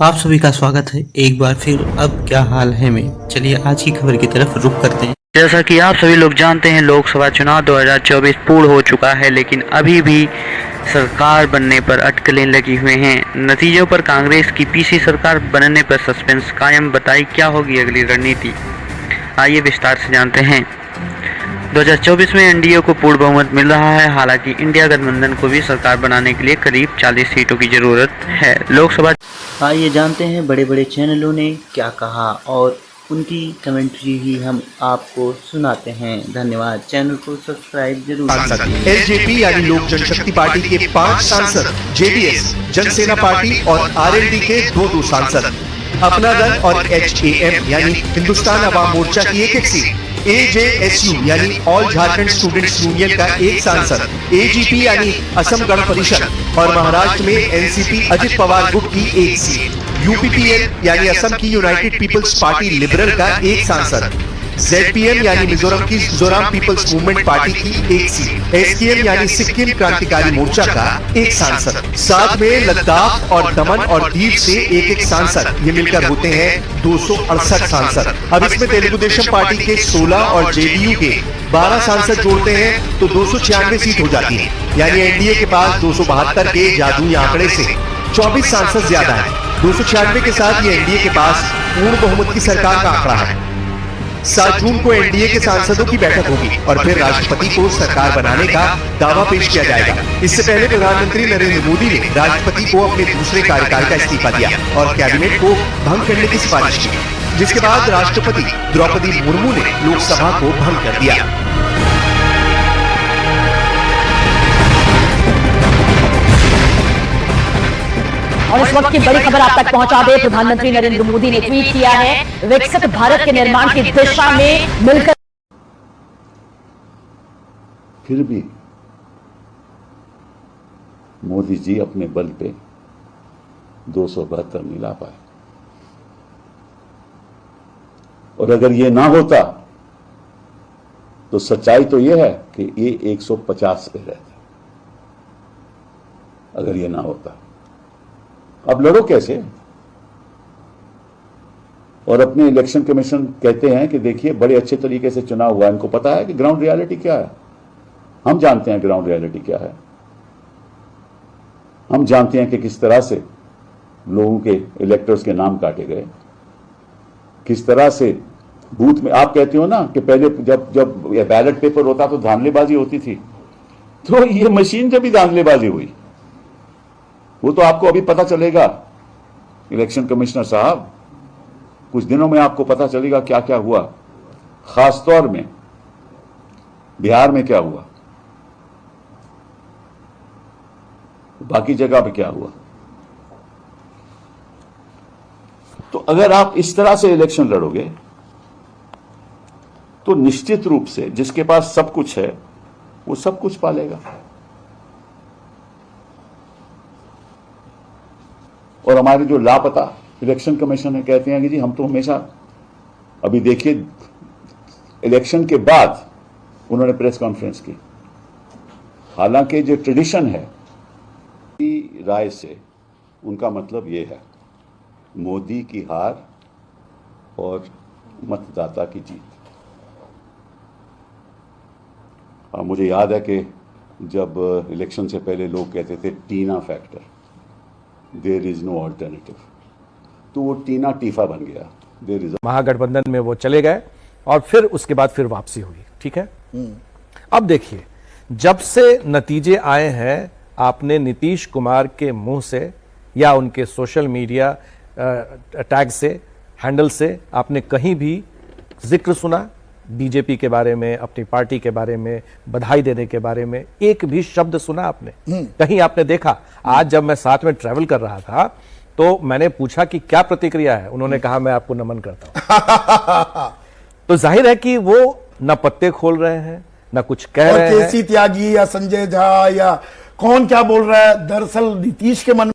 आप सभी का स्वागत है एक बार फिर। अब क्या हाल है में चलिए आज की खबर की तरफ रुख करते हैं। जैसा कि आप सभी लोग जानते हैं, लोकसभा चुनाव 2024 पूर्ण हो चुका है, लेकिन अभी भी सरकार बनने पर अटकलें लगी हुई हैं। नतीजों पर कांग्रेस की पीसी सरकार बनने पर सस्पेंस कायम। बताइए क्या होगी अगली रणनीति, आइए विस्तार से जानते हैं। 2024 में एनडीए को पूर्ण बहुमत मिल रहा है। हालांकि इंडिया गठबंधन को भी सरकार बनाने के लिए करीब 40 सीटों की जरूरत है। लोकसभा आइए जानते हैं बड़े बड़े चैनलों ने क्या कहा और उनकी कमेंट्री ही हम आपको सुनाते हैं। धन्यवाद। चैनल को सब्सक्राइब जरूर। एलजेपी यानी लोक जनशक्ति पार्टी के 5 सांसद, जेडीएस, जनसेना पार्टी और आरएलडी के 2 सांसद, अपना दल और एचएएम यानी हिंदुस्तान अवाम मोर्चा की एक सीट, एजेएसयू यानी ऑल झारखंड स्टूडेंट्स यूनियन का 1 सांसद, एजीपी यानी असम गण परिषद और महाराष्ट्र में एनसीपी अजित पवार गुट की 1 सीट, यूपीपीएल यानी असम की यूनाइटेड पीपल्स पार्टी लिबरल का 1 सांसद, जेडपीएम यानी मिजोरम की मिजोरम पीपल्स मूवमेंट पार्टी की 1 सीट, एसकेएम यानी सिक्किम क्रांतिकारी मोर्चा का 1 सांसद, साथ में लद्दाख और दमन और दीव से एक सांसद, ये मिलकर होते हैं 268 सांसद। अब इसमें तेलुगु देशम पार्टी के 16 और जेडीयू के 12 सांसद जोड़ते हैं तो 296 सीट हो जाती है। यानी एनडीए के पास 272 के जादुई आंकड़े से 24 सांसद ज्यादा है। 296 के साथ ये एनडीए के पास पूर्ण बहुमत की सरकार का आंकड़ा है। 7 जून को एनडीए के सांसदों की बैठक होगी और फिर राष्ट्रपति को सरकार बनाने का दावा पेश किया जाएगा। इससे पहले प्रधानमंत्री नरेंद्र मोदी ने राष्ट्रपति को अपने दूसरे कार्यकाल का इस्तीफा दिया और कैबिनेट को भंग करने की सिफारिश की, जिसके बाद राष्ट्रपति द्रौपदी मुर्मू ने लोकसभा को भंग कर दिया। और इस वक्त की बड़ी खबर आप तक पहुंचा दे। प्रधानमंत्री नरेंद्र मोदी ने ट्वीट किया है, विकसित भारत के निर्माण की दिशा में मिलकर। फिर भी मोदी जी अपने बल पे 272 नहीं ला पाए। और अगर ये ना होता तो सच्चाई तो ये है कि ये 150 पे रहते। अगर ये ना होता, अब लड़ो कैसे? और अपने इलेक्शन कमीशन कहते हैं कि देखिए बड़े अच्छे तरीके से चुनाव हुआ। इनको पता है कि ग्राउंड रियलिटी क्या है। हम जानते हैं ग्राउंड रियलिटी क्या है। हम जानते हैं कि किस तरह से लोगों के इलेक्टर्स के नाम काटे गए, किस तरह से बूथ में। आप कहते हो ना कि पहले जब बैलेट पेपर होता तो धांधलेबाजी होती थी, तो ये मशीन जब भी धांधलेबाजी हुई वो तो आपको अभी पता चलेगा इलेक्शन कमिश्नर साहब। कुछ दिनों में आपको पता चलेगा क्या क्या हुआ, खासतौर में बिहार में क्या हुआ, बाकी जगह पे क्या हुआ। तो अगर आप इस तरह से इलेक्शन लड़ोगे तो निश्चित रूप से जिसके पास सब कुछ है वो सब कुछ पालेगा। और हमारे जो लापता इलेक्शन कमीशन है कहते हैं कि जी हम तो हमेशा, अभी देखिए इलेक्शन के बाद उन्होंने प्रेस कॉन्फ्रेंस की। हालांकि जो ट्रेडिशन है राय से उनका मतलब ये है मोदी की हार और मतदाता की जीत। मुझे याद है कि जब इलेक्शन से पहले लोग कहते थे TINA factor, there is no alternative, तो वो टीना टीफा बन गया। देयर इज महागठबंधन में वो चले गए और फिर उसके बाद फिर वापसी हुई। ठीक है, अब देखिए जब से नतीजे आए हैं, आपने नीतीश कुमार के मुंह से या उनके सोशल मीडिया टैग से, हैंडल से आपने कहीं भी जिक्र सुना बीजेपी के बारे में, अपनी पार्टी के बारे में, बधाई देने के बारे में? एक भी शब्द सुना आपने? कहीं आपने देखा? आज जब मैं साथ में ट्रैवल कर रहा था तो मैंने पूछा कि क्या प्रतिक्रिया है, उन्होंने कहा मैं आपको नमन करता हूं। तो जाहिर है कि वो न पत्ते खोल रहे हैं न कुछ कह रहे हैं। केसी त्यागी या संजय झा या कौन क्या बोल रहा है, दरअसल नीतीश के मन